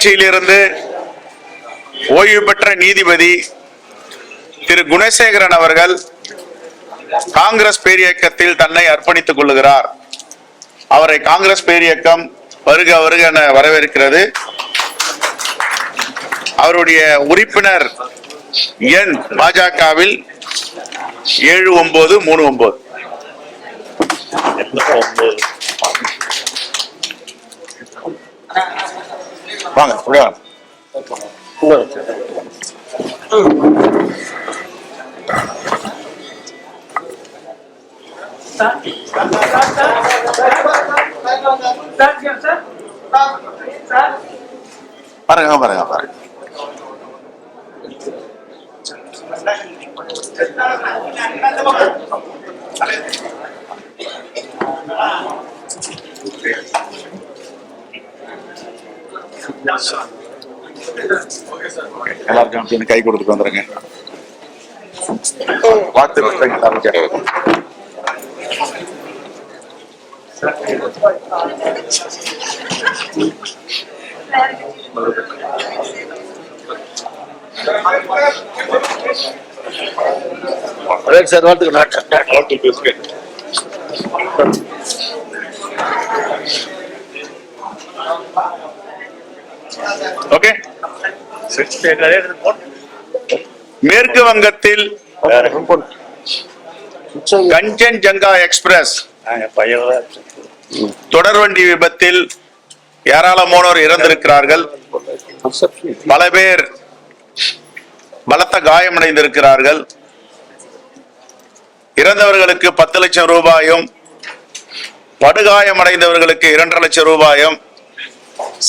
கட்சியிலிருந்து ஓய்வு பெற்ற நீதிபதி திரு குணசேகரன் அவர்கள் காங்கிரஸ் பேரியக்கத்தில் தன்னை அர்ப்பணித்துக் கொள்ளுகிறார். அவரை காங்கிரஸ் பேரியக்கம் வருக வருக என வரவேற்கிறது. அவருடைய உறுப்பினர் எண் பாஜகவில் 7939. வாங்க பாருங்க பாருங்க பாருங்க. எல்லாருக்கும் கை கொடுத்துட்டு வந்துருங்க. Sir okay. மேற்கு வங்கத்தில் கஞ்சன்ஜங்கா எக்ஸ்பிரஸ் தொடர்வண்டி விபத்தில் ஏராளமானோர் இறந்திருக்கிறார்கள். பல பேர் பலத்த காயமடைந்திருக்கிறார்கள். இறந்தவர்களுக்கு 10 லட்சம் ரூபாயும், படுகாயமடைந்தவர்களுக்கு 2.5 லட்சம் ரூபாயும்,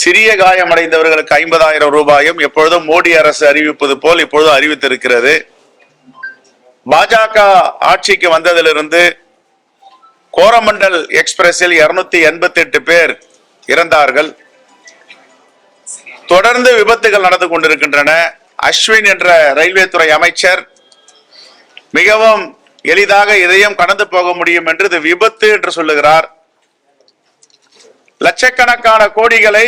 சிறிய காயமடைந்தவர்களுக்கு 50,000 ரூபாயும் எப்பொழுதும் மோடி அரசு அறிவிப்பது போல் இப்பொழுதும் அறிவித்திருக்கிறது. பாஜக ஆட்சிக்கு வந்ததிலிருந்து கோரமண்டல் எக்ஸ்பிரஸில் 288 பேர் இறந்தார்கள். தொடர்ந்து விபத்துகள் நடந்து கொண்டிருக்கின்றன. அஸ்வின் என்ற ரயில்வே துறை அமைச்சர் மிகவும் எளிதாக இதையும் கடந்து போக முடியும் என்று இது விபத்து என்று சொல்லுகிறார். லட்சக்கணக்கான கோடிகளை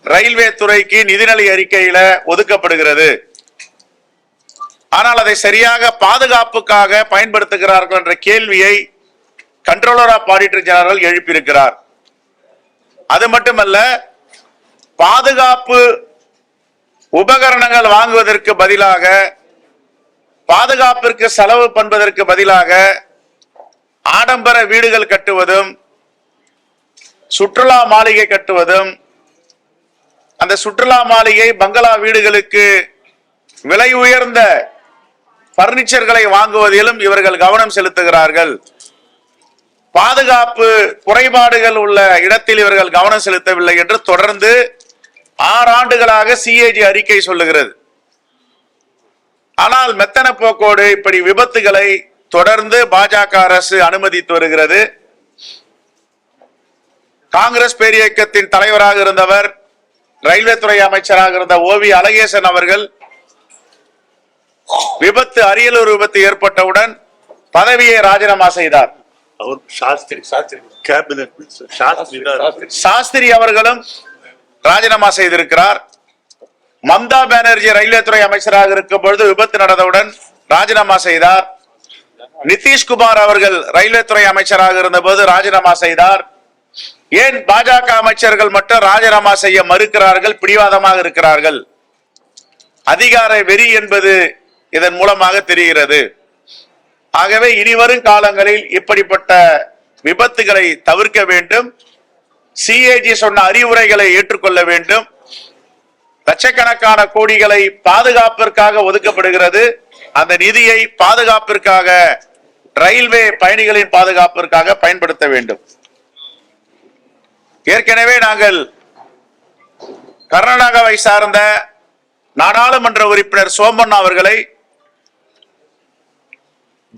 ரயில்வே துறைக்கு நிதிநிலை அறிக்கையில ஒதுக்கப்படுகிறது. ஆனால் அதை சரியாக பாதுகாப்புக்காக பயன்படுத்துகிறார்கள் என்ற கேள்வியை கண்ட்ரோலர் ஆஃப் ஆடிட்டர் ஜெனரல் எழுப்பியிருக்கிறார். அது மட்டுமல்ல, பாதுகாப்பு உபகரணங்கள் வாங்குவதற்கு பதிலாக, பாதுகாப்பிற்கு செலவு பண்ணுவதற்கு பதிலாக ஆடம்பர வீடுகள் கட்டுவதும், சுற்றுலா மாளிகை கட்டுவதும், அந்த சுற்றுலா மாளிகை பங்களா வீடுகளுக்கு விலை உயர்ந்த பர்னிச்சர்களை வாங்குவதிலும் இவர்கள் கவனம் செலுத்துகிறார்கள். பாதுகாப்பு குறைபாடுகள் உள்ள இடத்தில் இவர்கள் கவனம் செலுத்தவில்லை என்று தொடர்ந்து 6 ஆண்டுகளாக சிஏஜி அறிக்கை சொல்லுகிறது. ஆனால் மெத்தன போக்கோடு இப்படி விபத்துகளை தொடர்ந்து பாஜக அரசு அனுமதித்து வருகிறது. காங்கிரஸ் பேரியக்கத்தின் தலைவராக இருந்தவர், ரயில்வே துறை அமைச்சராக இருந்த ஓவி அழகேசன் அவர்கள் விபத்து, அரியலூர் விபத்து ஏற்பட்டவுடன் பதவியை ராஜினாமா செய்தார். சாஸ்திரி அவர்களும் ராஜினாமா செய்திருக்கிறார். மம்தா பானர்ஜி ரயில்வே துறை அமைச்சராக இருக்கும் பொழுது விபத்து நடந்தவுடன் ராஜினாமா செய்தார். நிதிஷ்குமார் அவர்கள் ரயில்வே துறை அமைச்சராக இருந்த போது ராஜினாமா செய்தார். ஏன் பாஜக அமைச்சர்கள் மட்டும் ராஜினாமா செய்ய மறுக்கிறார்கள், பிடிவாதமாக இருக்கிறார்கள்? அதிகார வெறி என்பது இதன் மூலமாக தெரிகிறது. ஆகவே இனிவரும் காலங்களில் இப்படிப்பட்ட விபத்துகளை தவிர்க்க வேண்டும். சிஏஜி சொன்ன அறிவுரைகளை ஏற்றுக்கொள்ள வேண்டும். லட்சக்கணக்கான கோடிகளை பாதுகாப்பிற்காக ஒதுக்கப்படுகிறது. அந்த நிதியை பாதுகாப்பிற்காக, ரயில்வே பயணிகளின் பாதுகாப்பிற்காக பயன்படுத்த வேண்டும். ஏற்கனவே நாங்கள் கர்நாடகாவை சார்ந்த நாடாளுமன்ற உறுப்பினர் சோமண்ணா அவர்களை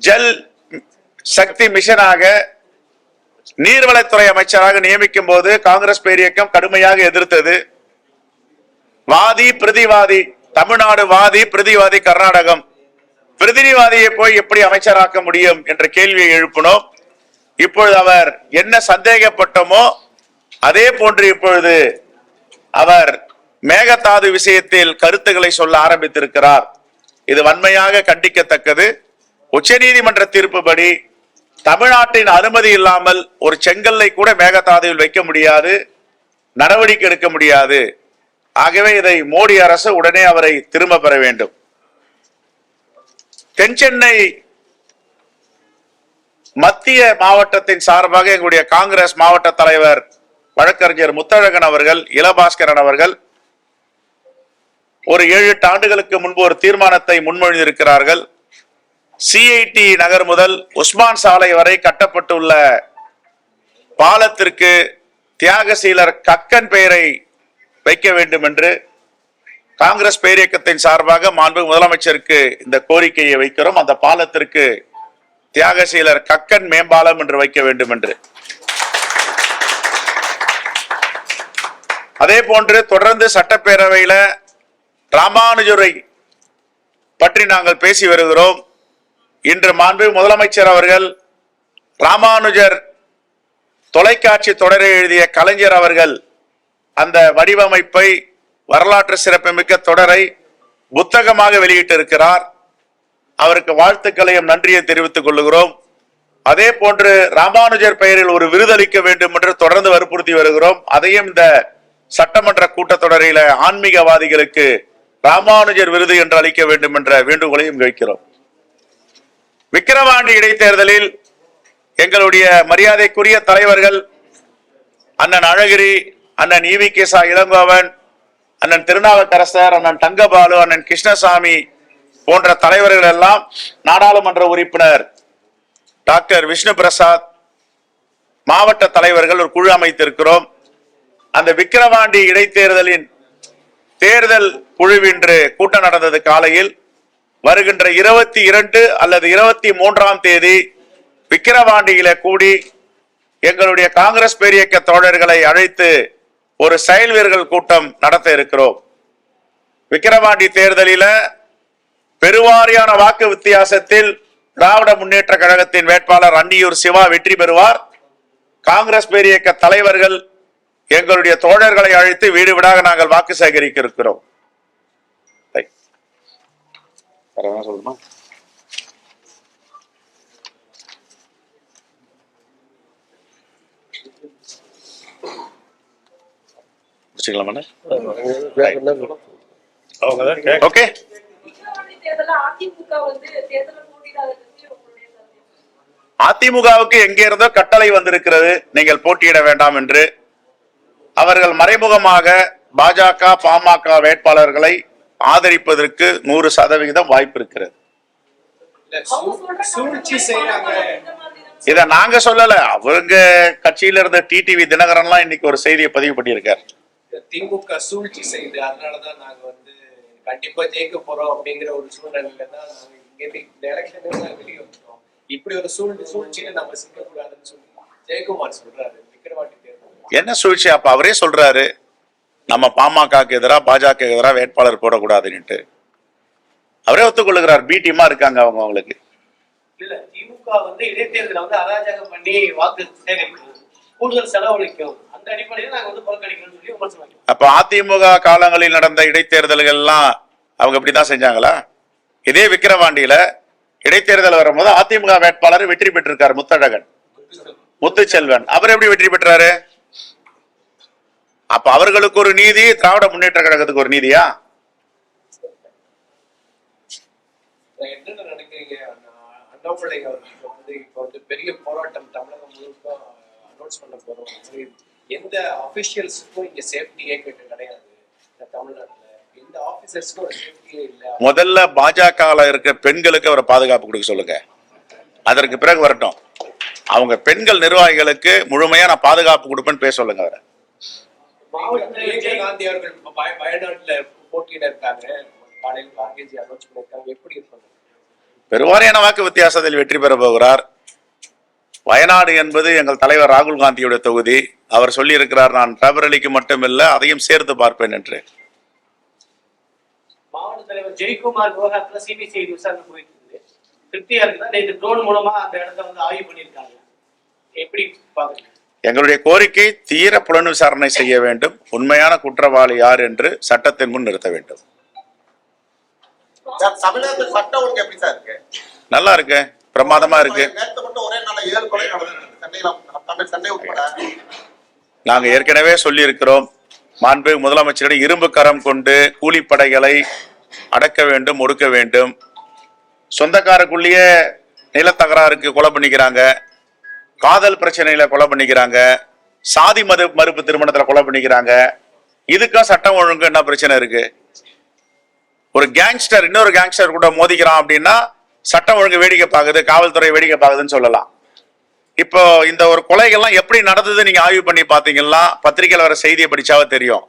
ஜல் சக்தி மிஷனாக, நீர்வளத்துறை அமைச்சராக நியமிக்கும் போது காங்கிரஸ் பேரியக்கம் கடுமையாக எதிர்த்தது. வாதி பிரதிவாதி, தமிழ்நாடு வாதி, பிரதிவாதி கர்நாடகம். பிரதிநிதிவாதியை போய் எப்படி அமைச்சராக்க முடியும் என்ற கேள்வியை எழுப்பினோம். இப்பொழுது அவர் என்ன சந்தேகப்பட்டோமோ அதே போன்று இப்பொழுது அவர் மேகதாது விஷயத்தில் கருத்துக்களை சொல்ல ஆரம்பித்திருக்கிறார். இது வன்மையாக கண்டிக்கத்தக்கது. உச்சநீதிமன்ற தீர்ப்புப்படி தமிழ்நாட்டின் அனுமதி இல்லாமல் ஒரு செங்கல்லை கூட மேகதாதுவில் வைக்க முடியாது, நடவடிக்கை எடுக்க முடியாது. ஆகவே இதை மோடி அரசு உடனே அவரை திரும்ப பெற வேண்டும். தென்சென்னை மத்திய மாவட்டத்தின் சார்பாக எங்களுடைய காங்கிரஸ் மாவட்ட தலைவர் வழக்கறிஞர் முத்தழகன் அவர்கள், இளபாஸ்கரன் அவர்கள் ஒரு 7-8 ஆண்டுகளுக்கு முன்பு ஒரு தீர்மானத்தை முன்மொழிந்திருக்கிறார்கள். சிஐடி நகர் முதல் உஸ்மான் சாலை வரை கட்டப்பட்டுள்ள பாலத்திற்கு தியாகசீலர் கக்கன் பெயரை வைக்க வேண்டும் என்று காங்கிரஸ் பேரியக்கத்தின் சார்பாக மாண்பு முதலமைச்சருக்கு இந்த கோரிக்கையை வைக்கிறோம். அந்த பாலத்திற்கு தியாகசீலர் கக்கன் மேம்பாலம் என்று வைக்க வேண்டும் என்று. அதே போன்று தொடர்ந்து சட்டப்பேரவையில ராமானுஜரை பற்றி நாங்கள் பேசி வருகிறோம். இன்று மாண்பு முதலமைச்சர் அவர்கள் ராமானுஜர் தொலைக்காட்சி தொடரை எழுதிய கலைஞர் அவர்கள் அந்த வடிவமைப்பை, வரலாற்று சிறப்புமிக்க தொடரை புத்தகமாக வெளியிட்டிருக்கிறார். அவருக்கு வாழ்த்துக்களையும் நன்றியை தெரிவித்துக் கொள்கிறோம். அதே போன்று ராமானுஜர் பெயரில் ஒரு விருதளிக்க வேண்டும் என்று தொடர்ந்து வற்புறுத்தி வருகிறோம். அதையும் இந்த சட்டமன்ற கூட்டத்தொடரில் ஆன்மீகவாதிகளுக்கு ராமானுஜர் விருது என்று அளிக்க வேண்டும் என்ற வேண்டுகோளையும் வைக்கிறோம். விக்கிரவாண்டி இடைத்தேர்தலில் எங்களுடைய மரியாதைக்குரிய தலைவர்கள் அண்ணன் அழகிரி, அண்ணன் ஈவிகேசா இளங்கோவன், அண்ணன் திருநாவுக்கரசர், அண்ணன் தங்கபாலு, அண்ணன் கிருஷ்ணசாமி போன்ற தலைவர்கள் எல்லாம், நாடாளுமன்ற உறுப்பினர் டாக்டர் விஷ்ணு பிரசாத், மாவட்ட தலைவர்கள் ஒரு குழு அமைத்திருக்கிறோம். அந்த விக்கிரவாண்டி இடைத்தேர்தலின் தேர்தல் குழுவின்று கூட்டம் நடந்தது. காலையில் வருகின்ற 22 அல்லது 23ஆம் தேதி விக்கிரவாண்டியில கூடி எங்களுடைய காங்கிரஸ் பேரியக்க தோழர்களை அழைத்து ஒரு செயல் வீரர்கள் கூட்டம் நடத்த இருக்கிறோம். விக்கிரவாண்டி தேர்தலில பெருவாரியான வாக்கு வித்தியாசத்தில் திராவிட முன்னேற்ற கழகத்தின் வேட்பாளர் அன்னியூர் சிவா வெற்றி பெறுவார். காங்கிரஸ் பேரியக்க தலைவர்கள் எங்களுடைய தோழர்களை அழைத்து வீடு வீடாக நாங்கள் வாக்கு சேகரிக்க இருக்கிறோம். சொல்லணுமா? ஓகே. அதிமுகவுக்கு எங்கே இருந்தோ கட்டளை வந்திருக்கிறது, நீங்கள் போட்டியிட வேண்டாம் என்று. அவர்கள் மறைமுகமாக பாஜக, பாமக வேட்பாளர்களை ஆதரிப்பதற்கு 100% வாய்ப்பு இருக்கிறது. இத நாங்க சொல்லல, அவங்க கட்சியில இருந்த டிடிவி தினகரன்லாம் இன்னைக்கு ஒரு செய்தியை பதிவு பண்ணியிருக்கார். திமுக சூழ்ச்சி செய்து, அதனாலதான் நாங்க கண்டிப்பா ஜெயிக்க போறோம் அப்படிங்கிற ஒரு சூழ்நிலையில தான் நாங்க இங்க இந்த எலெக்ஷன் வெளியே வந்துட்டோம். இப்படி ஒரு சூழ்ச்சியில நம்ம சிக்கக்கூடாதுன்னு சொல்லி ஜெயக்குமார் சொல்றாரு. விக்கிரவாண்டி தேர்தல் என்ன சூழ்ச்சி? அப்ப அவரே சொல்றாரு, நம்ம பாமகக்கு எதிராக பாஜக எதிராக வேட்பாளர் போடக்கூடாதுன்னு அவரே ஒத்துக்கொள்ளுகிறார். பி டீமா இருக்காங்க அவங்களுக்கு. இல்ல, திமுக இடைத்தேர்தல அராஜகம் பண்ணி வாக்கு சேகரிக்கும், கூடுதல் செலவழிக்கும், அந்த அடிப்படையில் நாங்க புறக்கணிக்கணும்னு சொல்லி விமர்சனம். அப்ப அதிமுக காலங்களில் நடந்த இடைத்தேர்தல்கள் எல்லாம் அவங்க இப்படிதான் செஞ்சாங்களா? இதே விக்கிரவாண்டியில இடைத்தேர்தல் வரும்போது அதிமுக வேட்பாளர் வெற்றி பெற்றிருக்காரு, முத்துச்செல்வன். அவர் எப்படி வெற்றி பெற்றாரு? அப்ப அவர்களுக்கு ஒரு நீதி, திராவிட முன்னேற்ற கழகத்துக்கு ஒரு நீதியா? என்ன நினைக்கிறீங்க? அண்ணாமலை அவர்கள் இப்ப பெரிய போராட்டம் தமிழகம் முழுக்க அனௌன்ஸ் பண்ண போறோம். எந்த ஆபீஷியல்ஸுக்கும் இங்க சேஃப்டியே கிடையாது தமிழ்நாட்டுல. எந்த ஆபீசர்ஸ்க்கும் ஒரு சேஃப்டியே இல்ல. முதல்ல பாஜக இருக்க பெண்களுக்கு அவரை பாதுகாப்பு கொடுக்க சொல்லுங்க, அதற்கு பிறகு வரட்டும். அவங்க பெண்கள் நிர்வாகிகளுக்கு முழுமையா நான் பாதுகாப்பு கொடுப்பேன்னு பேச சொல்லுங்க. அவரை காந்தி அவர்கள் வயநாட்டுல போட்டியிட இருக்காங்க, காலையில் கார்கேஜி அனௌன்ஸ் பண்ணிருக்காங்க. எப்படி இருப்பாங்க? பெருவாரியான வாக்கு வித்தியாசத்தில் வெற்றி பெற போகிறார். வயநாடு என்பது எங்கள் தலைவர் ராகுல் காந்தியுடைய தொகுதி. அவர் சொல்லி இருக்கிறார், நான் ரபரலிக்கு மட்டுமில்ல அதையும் சேர்த்து பார்ப்பேன் என்று. மாவட்ட தலைவர் ஜெயக்குமார் விவகாரத்துல சிபிசிஐடி விசாரணை போயிட்டு இருக்கு. திருப்தியா இருக்குதா? நேற்று ட்ரோன் மூலமா அந்த இடத்த ஆய்வு பண்ணிருக்காங்க. எப்படி பாக்குறீங்க? எங்களுடைய கோரிக்கை தீர புலன் விசாரணை செய்ய வேண்டும், உண்மையான குற்றவாளி யார் என்று சட்டத்தின் முன் நிறுத்த வேண்டும். தமிழகத்தில் சட்ட ஒழுங்கு எப்படி சார் இருக்கு? நல்லா இருக்கு, பிரமாதமா இருக்கு. நேற்று மட்டும் ஒரே நாள்ல 7 கொலை நடந்தது சென்னை உட்பட. நாங்க ஏற்கனவே சொல்லி இருக்கிறோம், மாண்புமிகு முதலமைச்சரிடம் இரும்பு கரம் கொண்டு கூலிப்படைகளை அடக்க வேண்டும், ஒடுக்க வேண்டும். சொந்தக்காரக்குள்ளேயே நிலத்தகராறுக்கு கொலை பண்ணிக்கிறாங்க, காதல் பிரச்சனையில கொலை பண்ணிக்கிறாங்க, சாதி மறுப்பு திருமணத்துல கொலை பண்ணிக்கிறாங்க. இதுக்கும் சட்டம் ஒழுங்கு என்ன பிரச்சனை இருக்கு? ஒரு கேங்ஸ்டர் இன்னொரு கேங்ஸ்டர் கூட மோதிக்கிறான் அப்படின்னா சட்டம் ஒழுங்கு வேடிக்கை பார்க்குது, காவல்துறை வேடிக்கை பார்க்குதுன்னு சொல்லலாம். இப்போ இந்த ஒரு கொலைகள்லாம் எப்படி நடந்தது நீங்க ஆய்வு பண்ணி பாத்தீங்கன்னா பத்திரிகையில் வர செய்தியை படிச்சாவே தெரியும்.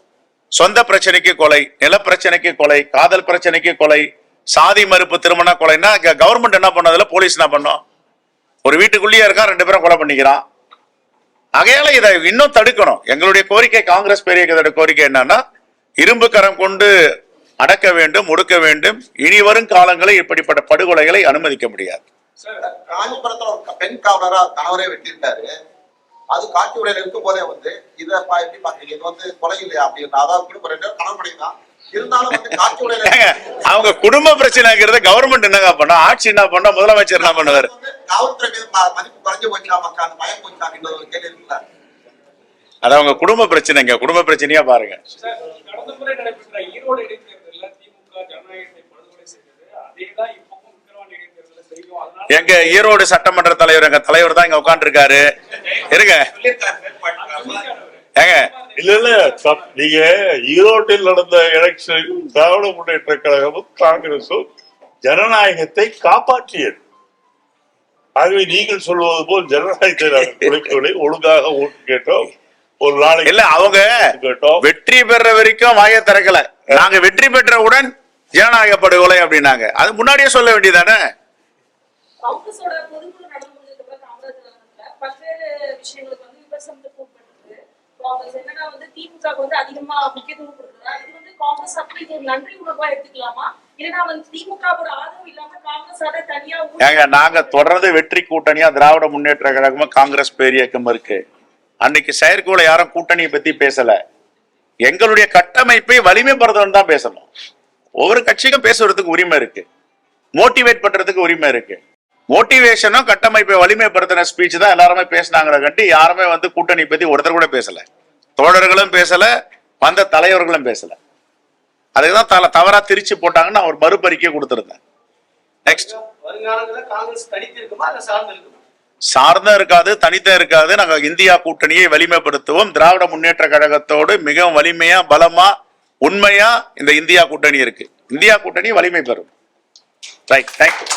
சொந்த பிரச்சனைக்கு கொலை, நில பிரச்சனைக்கு கொலை, காதல் பிரச்சனைக்கு கொலை, சாதி மறுப்பு திருமண கொலைன்னா கவர்மெண்ட் என்ன பண்ணதுல போலீஸ் என்ன பண்ணும்? ஒரு வீட்டுக்குள்ளேயே இருக்கான், 2 பேரும் கொலை பண்ணிக்கிறான். ஆகையால இதை இன்னும் தடுக்கணும். எங்களுடைய கோரிக்கை, காங்கிரஸ் பேரியக்கத்தோட கோரிக்கை என்னன்னா இரும்பு கரம் கொண்டு அடக்க வேண்டும், ஒடுக்க வேண்டும். இனி வரும் காலங்களில் இப்படிப்பட்ட படுகொலைகளை அனுமதிக்க முடியாது. காஞ்சிபுரத்துல ஒரு பெண் காவலரா கணவரே வெட்டியிருக்காரு. அது காட்சி உடையில இருக்கும் போதே இதை எப்படி பாக்குறீங்க? இது கொலை இல்லையா அப்படின்னு? அதாவது குடும்ப 2 பேரும் கணவன் தான் இருந்தாலும் காட்சி உடையில அவங்க குடும்ப பிரச்சனைங்கிறத கவர்மெண்ட் என்னங்க பண்ணும்? ஆட்சி என்ன பண்ணா? முதலமைச்சர் என்ன பண்ணுவாரு? காவல்துறை மீது மதிப்பு குறைஞ்சு போச்சா, மக்கள் அந்த பயம் போச்சா அப்படின்ற ஒரு கேள்வி இருக்குல்ல. அது அவங்க குடும்ப பிரச்சனைங்க, குடும்ப பிரச்சனையா பாருங்க. கடந்த முறை நடைபெற்ற ஈரோடு இடைத்தேர்தலில் திமுக ஜனநாயகத்தை படுகொலை செய்தது, அதேதான் இப்பவும் விக்கிரவாண்டி இடைத்தேர்தலில் செய்யும். அதனால எங்க ஈரோடு சட்டமன்ற தலைவர், எங்க தலைவர் தான் இங்க உட்கார்ந்து இருக்காரு. இருங்க ஏங்க, இல்ல நீங்க ஈரோட்டில் நடந்த எலெக்ஷன் திராவிட முன்னேற்ற கழகமும் காங்கிரசும் ஜனநாயகத்தை காப்பாற்றியது. ஆகவே நீங்கள் சொல்வது போல் ஜனநாயகத்தை நாங்கள் குறைக்கவில்லை, ஒழுங்காக ஓட்டு கேட்டோம். ஒரு நாளைக்கு இல்ல அவங்க கேட்டோம், வெற்றி பெற வரைக்கும் வாயை திறக்கல. நாங்க வெற்றி பெற்றவுடன் ஜனநாயக படுகொலை அப்படின்னாங்க. அது முன்னாடியே சொல்ல வேண்டியதானே? காங்கிரஸோட பொதுக்குழு நடந்து முடிஞ்சதுக்கு அப்புறம் காங்கிரஸ் பல்வேறு விஷயங்களுக்கு விமர்சனத்துக்கு உட்பட்டு காங்கிரஸ் என்னன்னா திமுக அதிகமா முக்கியத்துவம் கொடுக்குறதா, இது காங்கிரஸ் அப்படி ஒரு நன்றி உணர்வா எடுத்துக்கலாமா, இல்லைன்னா திமுகவோட ஆதரவு இல்லாம காங்கிரஸால தனியா நாங்க தொடர்ந்து வெற்றி கூட்டணியா திராவிட முன்னேற்ற கழகமும் காங்கிரஸ் பேரியக்கம் இருக்கு. அன்னைக்கு செயற்குழு யாரும் கூட்டணியை பத்தி பேசல. எங்களுடைய கட்டமைப்பை வலிமைப்படுத்தணும் தான் பேசணும். ஒவ்வொரு கட்சிக்கும் பேசுறதுக்கு உரிமை இருக்கு, மோட்டிவேட் பண்றதுக்கு உரிமை இருக்கு. மோட்டிவேஷனும் கட்டமைப்பை வலிமைப்படுத்தின ஸ்பீச் தான் எல்லாருமே பேசினாங்களே கண்டி யாருமே கூட்டணி பத்தி ஒருத்தர் கூட பேசல. தோழர்களும் பேசல, வந்த தலைவர்களும் பேசல. அதுக்குதான் தவறா திரிச்சு போட்டாங்கன்னு நான் ஒரு மறுபறிக்கை கொடுத்திருந்தேன். நெக்ஸ்ட், வருங்காலத்துல காங்கிரஸ் தனித்து இருக்குமா இல்ல சார்ந்து இருக்குமா? சார்ந்தும் இருக்காது, தனித்தும் இருக்காது. நாங்க இந்தியா கூட்டணியை வலிமைப்படுத்துவோம். திராவிட முன்னேற்ற கழகத்தோடு மிகவும் வலிமையா, பலமா, உண்மையா இந்த இந்தியா கூட்டணி இருக்கு. இந்தியா கூட்டணி வலிமை பெறும். Right, thank you.